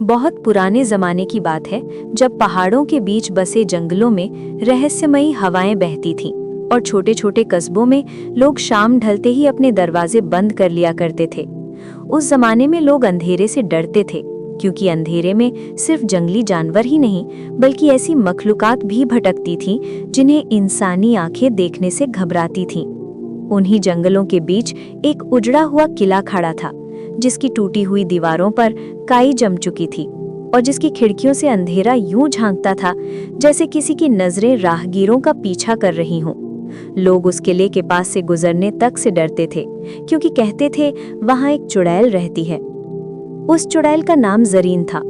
बहुत पुराने जमाने की बात है, जब पहाड़ों के बीच बसे जंगलों में रहस्यमयी हवाएं बहती थीं और छोटे छोटे कस्बों में लोग शाम ढलते ही अपने दरवाजे बंद कर लिया करते थे। उस जमाने में लोग अंधेरे से डरते थे, क्योंकि अंधेरे में सिर्फ जंगली जानवर ही नहीं बल्कि ऐसी मखलूकात भी भटकती थीं जिन्हें इंसानी आंखें देखने से घबराती थीं। उन्हीं जंगलों के बीच एक उजड़ा हुआ किला खड़ा था, जिसकी टूटी हुई दीवारों पर काई जम चुकी थी और जिसकी खिड़कियों से अंधेरा यूं झांकता था जैसे किसी की नजरें राहगीरों का पीछा कर रही हों। लोग उस किले के पास से गुजरने तक से डरते थे, क्योंकि कहते थे वहां एक चुड़ैल रहती है। उस चुड़ैल का नाम जरीन था।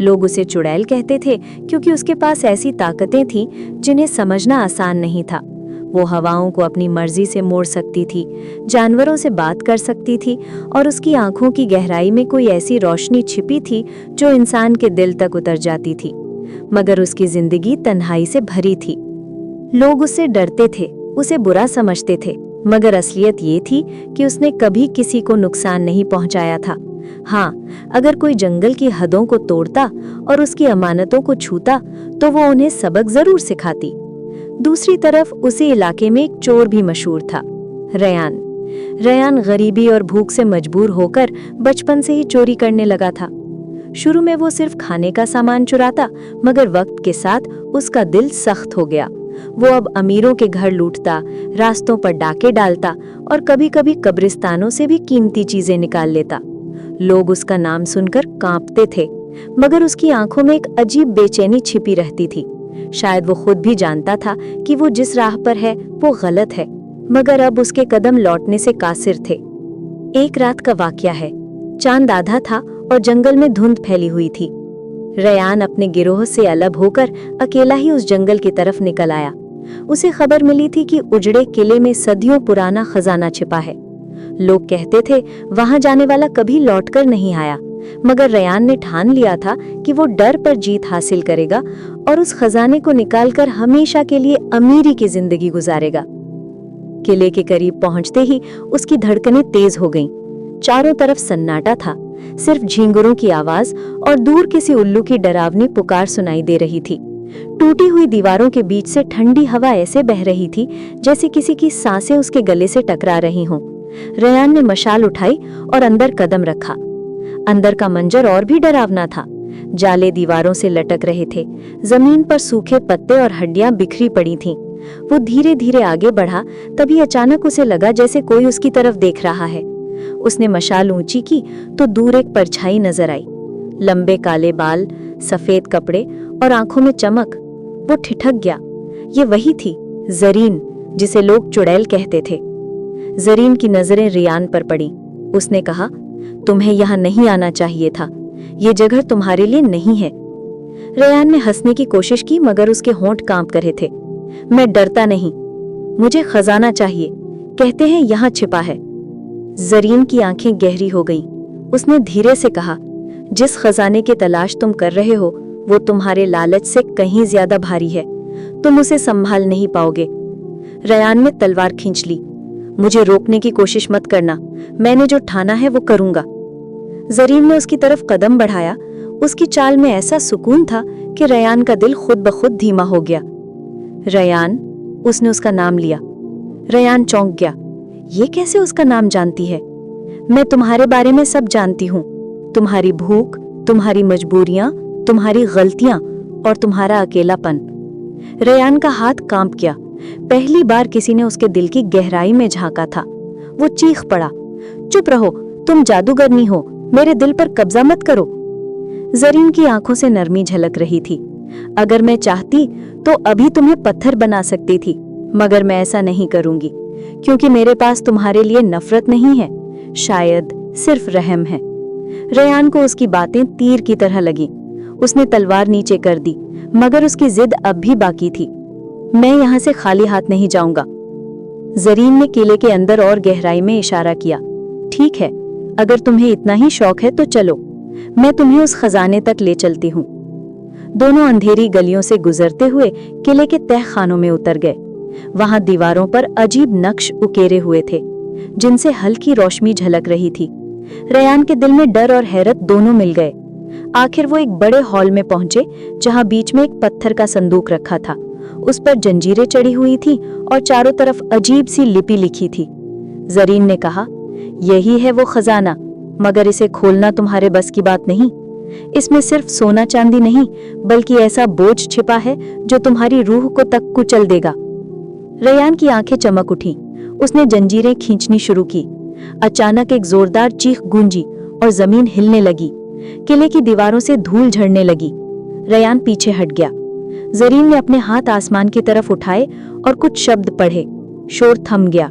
लोग उसे चुड़ैल कहते थे क्योंकि उसके पास ऐसी ताकतें थीं जिन्हें समझना आसान नहीं था। वो हवाओं को अपनी मर्जी से मोड़ सकती थी, जानवरों से बात कर सकती थी और उसकी आंखों की गहराई में कोई ऐसी रोशनी छिपी थी जो इंसान के दिल तक उतर जाती थी। मगर उसकी जिंदगी तन्हाई से भरी थी। लोग उससे डरते थे, उसे बुरा समझते थे, मगर असलियत ये थी कि उसने कभी किसी को नुकसान नहीं पहुंचाया था। हाँ, अगर कोई जंगल की हदों को तोड़ता और उसकी अमानतों को छूता तो वो उन्हें सबक जरूर सिखाती। दूसरी तरफ उसी इलाके में एक चोर भी मशहूर था, रयान। रयान गरीबी और भूख से मजबूर होकर बचपन से ही चोरी करने लगा था। शुरू में वो सिर्फ खाने का सामान चुराता, मगर वक्त के साथ उसका दिल सख्त हो गया। वो अब अमीरों के घर लूटता, रास्तों पर डाके डालता और कभी-कभी कब्रिस्तानों से भी कीमती चीजें निकाल लेता। लोग उसका नाम सुनकर कांपते थे, मगर उसकी आंखों में एक अजीब बेचैनी छिपी रहती थी। शायद वो खुद भी जानता था कि वो जिस राह पर है वो गलत है, मगर अब उसके कदम लौटने से कासिर थे। एक रात का वाकया है। चांद आधा था और जंगल में धुंध फैली हुई थी। रयान अपने गिरोह से अलग होकर अकेला ही उस जंगल की तरफ निकल आया। उसे खबर मिली थी कि उजड़े किले में सदियों पुराना खजाना छिपा है। लोग कहते थे वहां जाने वाला कभी लौटकर नहीं आया, मगर रयान ने ठान लिया था कि वो डर पर जीत हासिल करेगा और उस खजाने को निकालकर हमेशा के लिए अमीरी की जिंदगी गुजारेगा। किले के करीब पहुंचते ही उसकी धड़कनें तेज हो गईं। चारों तरफ सन्नाटा था, सिर्फ झींगुरों की आवाज और दूर किसी उल्लू की डरावनी पुकार सुनाई दे रही थी। टूटी हुई दीवारों के बीच से ठंडी हवा ऐसे बह रही थी जैसे किसी की सांसें उसके गले से टकरा रही हों। रयान ने मशाल उठाई और अंदर कदम रखा। अंदर का मंजर और भी डरावना था। जाले दीवारों से लटक रहे थे, जमीन पर सूखे पत्ते और हड्डियां बिखरी पड़ी थीं। वो धीरे धीरे आगे बढ़ा, तभी अचानक उसे लगा जैसे कोई उसकी तरफ देख रहा है। उसने मशाल ऊंची की तो दूर एक परछाई नजर आई। लंबे काले बाल, सफेद कपड़े और आंखों में चमक। वो ठिठक गया। ये वही थी जरीन, जिसे लोग चुड़ैल कहते थे। जरीन की नजरें रियान पर पड़ी। उसने कहा, तुम्हें यहाँ नहीं आना चाहिए था, ये जगह तुम्हारे लिए नहीं है। रयान ने हंसने की कोशिश की, मगर उसके होंठ कांप रहे थे। मैं डरता नहीं, मुझे खजाना चाहिए, कहते हैं यहाँ छिपा है। जरीन की आंखें गहरी हो गईं। उसने धीरे से कहा, जिस खजाने की तलाश तुम कर रहे हो वो तुम्हारे लालच से कहीं ज्यादा भारी है, तुम उसे संभाल नहीं पाओगे। रयान ने तलवार खींच ली। मुझे रोकने की कोशिश मत करना, मैंने जो ठाना है वो करूंगा। जरीन ने उसकी तरफ कदम बढ़ाया। उसकी चाल में ऐसा सुकून था कि रयान का दिल खुद ब खुद धीमा हो गया। रयान, उसने उसका नाम लिया। रयान चौंक गया। ये कैसे उसका नाम जानती है? मैं तुम्हारे बारे में सब जानती हूँ, तुम्हारी भूख, तुम्हारी मजबूरियां, तुम्हारी गलतियां और तुम्हारा अकेलापन। रयान का हाथ कांप गया। पहली बार किसी ने उसके दिल की गहराई में झांका था। वो चीख पड़ा, चुप रहो, तुम जादूगरनी हो, मेरे दिल पर कब्जा मत करो। जरीन की आंखों से नरमी झलक रही थी। अगर मैं चाहती तो अभी तुम्हें पत्थर बना सकती थी, मगर मैं ऐसा नहीं करूंगी, क्योंकि मेरे पास तुम्हारे लिए नफरत नहीं है, शायद सिर्फ रहम है। रयान को उसकी बातें तीर की तरह लगी। उसने तलवार नीचे कर दी, मगर उसकी जिद अब भी बाकी थी। मैं यहाँ से खाली हाथ नहीं जाऊंगा। जरीन ने किले के अंदर और गहराई में इशारा किया। ठीक है, अगर तुम्हें इतना ही शौक है तो चलो, मैं तुम्हें उस खजाने तक ले चलती हूँ। दोनों अंधेरी गलियों से गुजरते हुए किले के तह खानों में उतर गए। वहां दीवारों पर अजीब नक्श उकेरे हुए थे, जिनसे हल्की रोशनी झलक रही थी। रयान के दिल में डर और हैरत दोनों मिल गए। आखिर वो एक बड़े हॉल में पहुंचे जहां बीच में एक पत्थर का संदूक रखा था। उस पर जंजीरें चढ़ी हुई थी और चारों तरफ अजीब सी लिपि लिखी थी। जरीन ने कहा, यही है वो खजाना, मगर इसे खोलना तुम्हारे बस की बात नहीं। इसमें सिर्फ सोना चांदी नहीं, बल्कि ऐसा बोझ छिपा है जो तुम्हारी रूह को तक कुचल देगा। रयान की आंखें चमक उठी। उसने जंजीरें खींचनी शुरू की। अचानक एक जोरदार चीख गूंजी और जमीन हिलने लगी। किले की दीवारों से धूल झड़ने लगी। रयान पीछे हट गया। जरीन ने अपने हाथ आसमान की तरफ उठाए और कुछ शब्द पढ़े। शोर थम गया।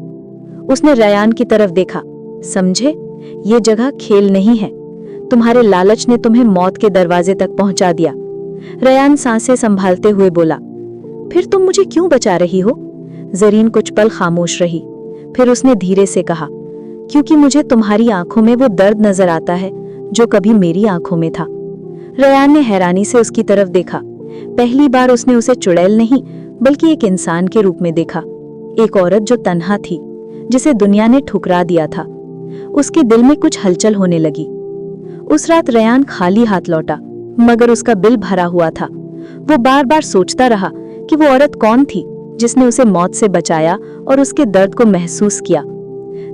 उसने रयान की तरफ देखा। समझे, ये जगह खेल नहीं है। तुम्हारे लालच ने तुम्हें मौत के दरवाजे तक पहुंचा दिया। रयान सांसें संभालते हुए बोला, फिर तुम मुझे क्यों बचा रही हो? जरीन कुछ पल खामोश रही। फिर उसने धीरे से कहा, क्योंकि मुझे तुम्हारी आंखों में वो दर्द नजर आता है जो कभी मेरी आंखों में था। रयान ने हैरानी से उसकी तरफ देखा। पहली बार उसने उसे चुड़ैल नहीं, बल्कि एक इंसान के रूप में देखा। एक औरत जो तन्हा थी, जिसे दुनिया ने ठुकरा दिया था। उसके दिल में कुछ हलचल होने लगी। उस रात रयान खाली हाथ लौटा, मगर उसका दिल भरा हुआ था। वो बार बार सोचता रहा कि वो औरत कौन थी जिसने उसे मौत से बचाया और उसके दर्द को महसूस किया।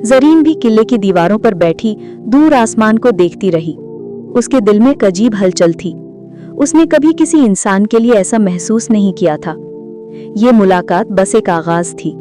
जरीन भी किले की दीवारों पर बैठी दूर आसमान को देखती रही। उसके दिल में एक अजीब हलचल थी। उसने कभी किसी इंसान के लिए ऐसा महसूस नहीं किया था। ये मुलाकात बस एक आगाज थी।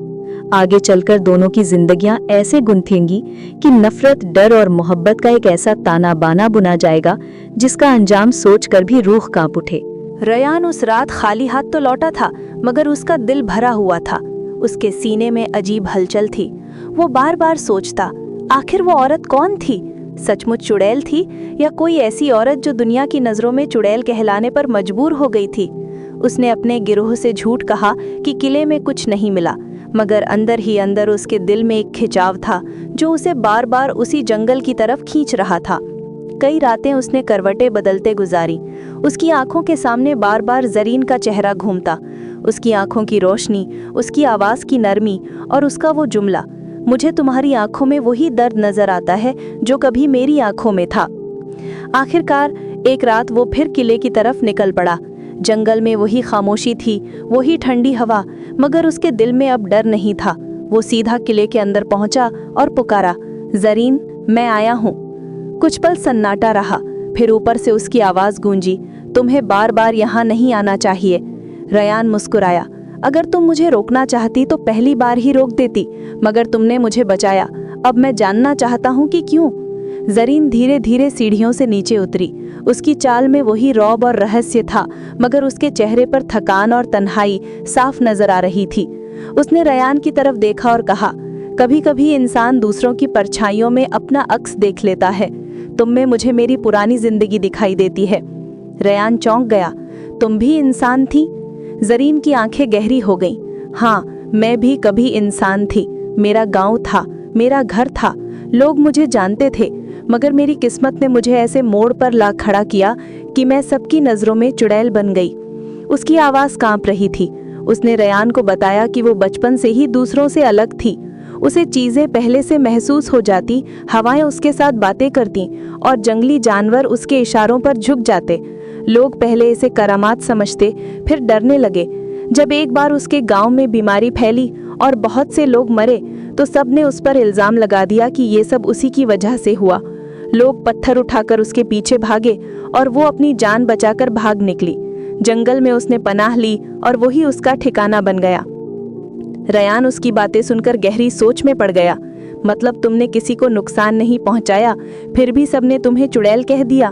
आगे चलकर दोनों की जिंदगियां ऐसे गुंथेंगी कि नफरत, डर और मोहब्बत का एक ऐसा ताना बाना बुना जाएगा जिसका अंजाम सोचकर भी रूह कांप उठे। रयान उस रात खाली हाथ तो लौटा था, मगर उसका दिल भरा हुआ था। उसके सीने में अजीब हलचल थी। वो बार बार सोचता, आखिर वो औरत कौन थी? सचमुच चुड़ैल थी या कोई ऐसी औरत जो दुनिया की नजरों में चुड़ैल कहलाने पर मजबूर हो गई थी? उसने अपने गिरोह से झूठ कहा कि किले में कुछ नहीं मिला, मगर अंदर ही अंदर उसके दिल में एक खिंचाव था जो उसे बार बार उसी जंगल की तरफ खींच रहा था। कई रातें उसने करवटें बदलते गुजारी। उसकी आंखों के सामने बार बार जरीन का चेहरा घूमता। उसकी आंखों की रोशनी, उसकी आवाज की नरमी और उसका वो जुमला, मुझे तुम्हारी आंखों में वही दर्द नजर आता है जो कभी मेरी आंखों में था। आखिरकार एक रात वो फिर किले की तरफ निकल पड़ा। जंगल में वही खामोशी थी, वही ठंडी हवा, मगर उसके दिल में अब डर नहीं था। वो सीधा किले के अंदर पहुंचा और पुकारा, जरीन, मैं आया हूँ। कुछ पल सन्नाटा रहा, फिर ऊपर से उसकी आवाज गूंजी, तुम्हें बार बार यहाँ नहीं आना चाहिए। रयान मुस्कुराया, अगर तुम मुझे रोकना चाहती तो पहली बार ही रोक देती, मगर तुमने मुझे बचाया। अब मैं जानना चाहता हूँ कि क्यों। जरीन धीरे धीरे सीढ़ियों से नीचे उतरी। उसकी चाल में वही रौब और रहस्य था, मगर उसके चेहरे पर थकान और तन्हाई साफ नजर आ रही थी। उसने रयान की तरफ देखा और कहा, कभी कभी इंसान दूसरों की परछाइयों में अपना अक्स देख लेता है। तुम में मुझे मेरी पुरानी जिंदगी दिखाई देती है। रयान चौंक गया, तुम भी इंसान थी? जरीन की आंखें गहरी हो गईं। हाँ, मैं भी कभी इंसान थी। मेरा गांव था, मेरा घर था, लोग मुझे जानते थे, मगर मेरी किस्मत ने मुझे ऐसे मोड़ पर ला खड़ा किया कि मैं सबकी नजरों में चुड़ैल बन गई। उसकी आवाज कांप रही थी। उसने रयान को बताया कि वो बचपन से ही दूसरों से अलग थी। उसे चीजें पहले से महसूस हो जाती, हवाएं उसके साथ बातें करती और जंगली जानवर उसके इशारों पर झुक जाते। लोग पहले इसे करामात समझते, फिर डरने लगे। जब एक बार उसके गांव में बीमारी फैली और बहुत से लोग मरे, तो सबने उस पर इल्जाम लगा दिया कि ये सब उसी की वजह से हुआ। लोग पत्थर उठाकर उसके पीछे भागे और वो अपनी जान बचाकर भाग निकली। जंगल में उसने पनाह ली और वही उसका ठिकाना बन गया। रयान उसकी बातें सुनकर गहरी सोच में पड़ गया। मतलब तुमने किसी को नुकसान नहीं पहुंचाया, फिर भी सबने तुम्हें चुड़ैल कह दिया।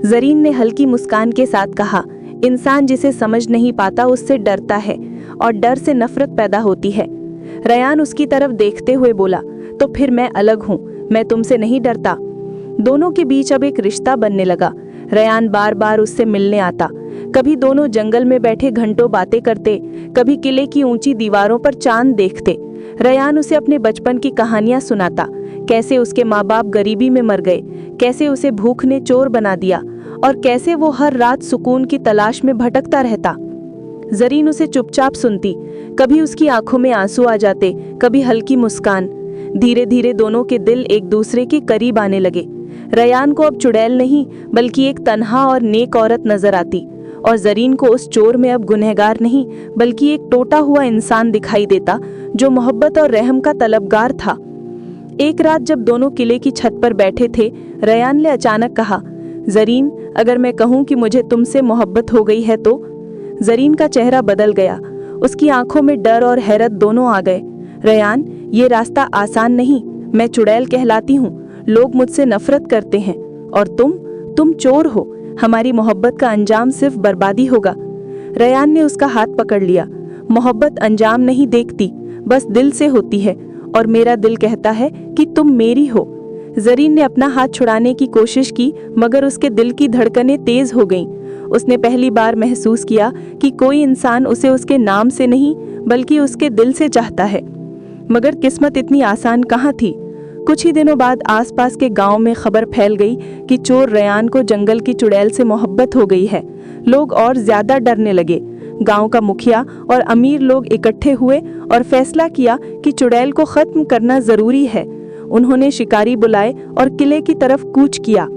जरीन ने हल्की मुस्कान के साथ कहा, इंसान जिसे समझ नहीं पाता उससे डरता है और डर से नफरत पैदा होती है। रयान उसकी तरफ देखते हुए बोला, तो फिर मैं अलग हूँ, मैं तुमसे नहीं डरता। दोनों के बीच अब एक रिश्ता बनने लगा। रयान बार बार उससे मिलने आता। कभी दोनों जंगल में बैठे घंटों बातें करते, कभी किले की ऊंची दीवारों पर चांद देखते। रयान उसे अपने बचपन की कहानियां सुनाता, कैसे उसके माँ बाप गरीबी में मर गए, कैसे उसे भूख ने चोर बना दिया और कैसे वो हर रात सुकून की तलाश में भटकता रहता। जरीन उसे चुपचाप सुनती। कभी उसकी आंखों में आंसू आ जाते, कभी हल्की मुस्कान। धीरे धीरे दोनों के दिल एक दूसरे के करीब आने लगे। रयान को अब चुड़ैल नहीं बल्कि एक तन्हा और नेक औरत नजर आती, और जरीन को उस चोर में अब गुनहगार नहीं बल्कि एक टूटा हुआ इंसान दिखाई देता जो मोहब्बत और रहम का तलबगार था। एक रात जब दोनों किले की छत पर बैठे थे, रयान ने अचानक कहा, जरीन, अगर मैं कहूँ कि मुझे तुमसे मोहब्बत हो गई है तो? जरीन का चेहरा बदल गया, उसकी आंखों में डर और हैरत दोनों आ गए। रयान, ये रास्ता आसान नहीं, मैं चुड़ैल कहलाती हूँ, लोग मुझसे नफरत करते हैं, और तुम चोर हो, हमारी मोहब्बत का अंजाम सिर्फ बर्बादी होगा। रयान ने उसका हाथ पकड़ लिया। मोहब्बत अंजाम नहीं देखती, बस दिल से होती है, और मेरा दिल कहता है कि तुम मेरी हो। जरीन ने अपना हाथ छुड़ाने की कोशिश की, मगर उसके दिल की धड़कनें तेज हो गईं। उसने पहली बार महसूस किया कि कोई इंसान उसे उसके नाम से नहीं बल्कि उसके दिल से चाहता है। मगर किस्मत इतनी आसान कहाँ थी। कुछ ही दिनों बाद आसपास के गांव में खबर फैल गई कि चोर रयान को जंगल की चुड़ैल से मोहब्बत हो गई है। लोग और ज्यादा डरने लगे। गांव का मुखिया और अमीर लोग इकट्ठे हुए और फैसला किया कि चुड़ैल को खत्म करना जरूरी है। उन्होंने शिकारी बुलाए और किले की तरफ कूच किया।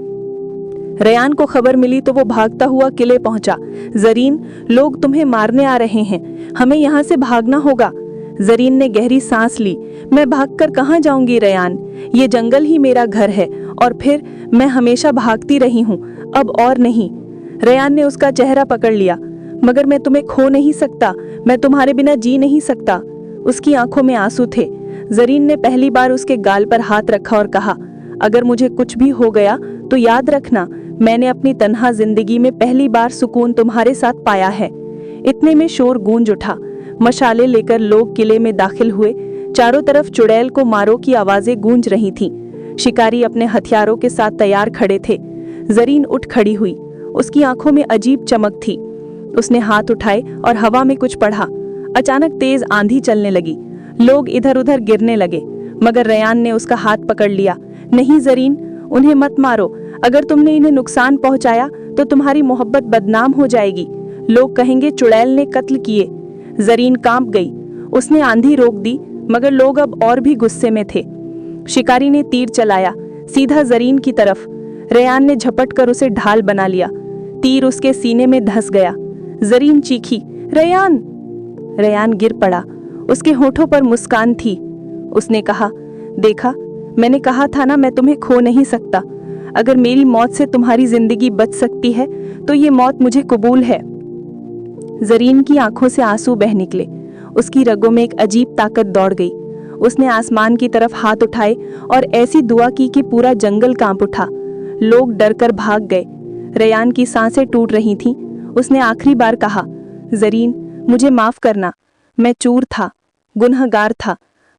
रयान को खबर मिली तो वो भागता हुआ किले पहुंचा। जरीन, लोग तुम्हें मारने आ रहे हैं, हमें यहाँ से भागना होगा। जरीन ने गहरी सांस ली। मैं भागकर कहाँ जाऊंगी रयान, ये जंगल ही मेरा घर है, और फिर मैं हमेशा भागती रही हूँ, अब और नहीं। रयान ने उसका चेहरा पकड़ लिया। मगर मैं तुम्हें खो नहीं सकता, मैं तुम्हारे बिना जी नहीं सकता। उसकी आंखों में आंसू थे। जरीन ने पहली बार उसके गाल पर हाथ रखा और कहा, अगर मुझे कुछ भी हो गया तो याद रखना, मैंने अपनी तन्हा जिंदगी में पहली बार सुकून तुम्हारे साथ पाया है। इतने में शोर गूंज उठा। मशाले लेकर लोग किले में दाखिल हुए। चारों तरफ चुड़ैल को मारो की आवाजें गूंज रही थीं। शिकारी अपने हथियारों के साथ तैयार खड़े थे। जरीन उठ खड़ी हुई। उसकी आंखों में अजीब चमक थी। उसने हाथ उठाए और हवा में कुछ पढ़ा। अचानक तेज आंधी चलने लगी। लोग इधर उधर गिरने लगे, मगर रयान ने उसका हाथ पकड़ लिया। नहीं जरीन, उन्हें मत मारो, अगर तुमने इन्हें नुकसान पहुंचाया तो तुम्हारी मोहब्बत बदनाम हो जाएगी। लोग कहेंगे चुड़ैल ने कत्ल किए। जरीन कांप गई। उसने आंधी रोक दी, मगर लोग अब और भी गुस्से में थे। शिकारी ने तीर चलाया, सीधा जरीन की तरफ। रयान ने झपट कर उसे ढाल बना लिया। तीर उसके सीने में धंस गया। जरीन चीखी, रयान! रयान गिर पड़ा। उसके होठों पर मुस्कान थी। उसने कहा, देखा, मैंने कहा था ना, मैं तुम्हें खो नहीं सकता। अगर मेरी मौत से तुम्हारी जिंदगी बच सकती है तो ये मौत मुझे कबूल है। जरीन की आंखों से आंसू बह निकले। उसकी रगों में एक अजीब ताकत दौड़ गई। उसने आसमान की तरफ हाथ उठाए और ऐसी दुआ की कि पूरा जंगल कांप उठा। लोग डरकर भाग गए। रयान की सांसें टूट रही थीं। उसने आखिरी बार कहा, जरीन, मुझे माफ करना, मैं चूर था, गुनहगार था,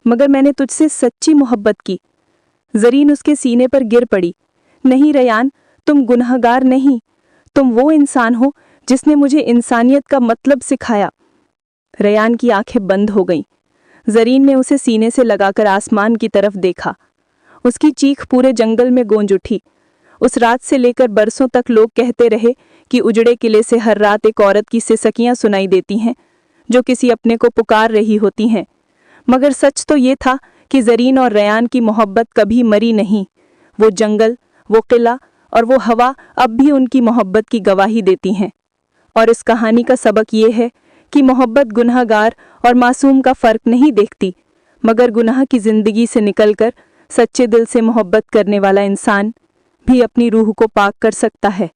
मगर मैंने तुझसे सच्ची मोहब्बत की। जरीन उसके सीने पर गिर पड़ी। नहीं रयान, तुम गुनहगार नहीं, तुम वो इंसान हो जिसने मुझे इंसानियत का मतलब सिखाया। रयान की आंखें बंद हो गईं। जरीन ने उसे सीने से लगाकर आसमान की तरफ देखा। उसकी चीख पूरे जंगल में गूंज उठी। उस रात से लेकर बरसों तक लोग कहते रहे कि उजड़े किले से हर रात एक औरत की सिसकियां सुनाई देती हैं, जो किसी अपने को पुकार रही होती हैं। मगर सच तो ये था कि जरीन और रयान की मोहब्बत कभी मरी नहीं। वो जंगल, वो किला और वो हवा अब भी उनकी मोहब्बत की गवाही देती हैं। और इस कहानी का सबक ये है कि मोहब्बत गुनहगार और मासूम का फर्क नहीं देखती, मगर गुनाह की जिंदगी से निकलकर सच्चे दिल से मोहब्बत करने वाला इंसान भी अपनी रूह को पाक कर सकता है।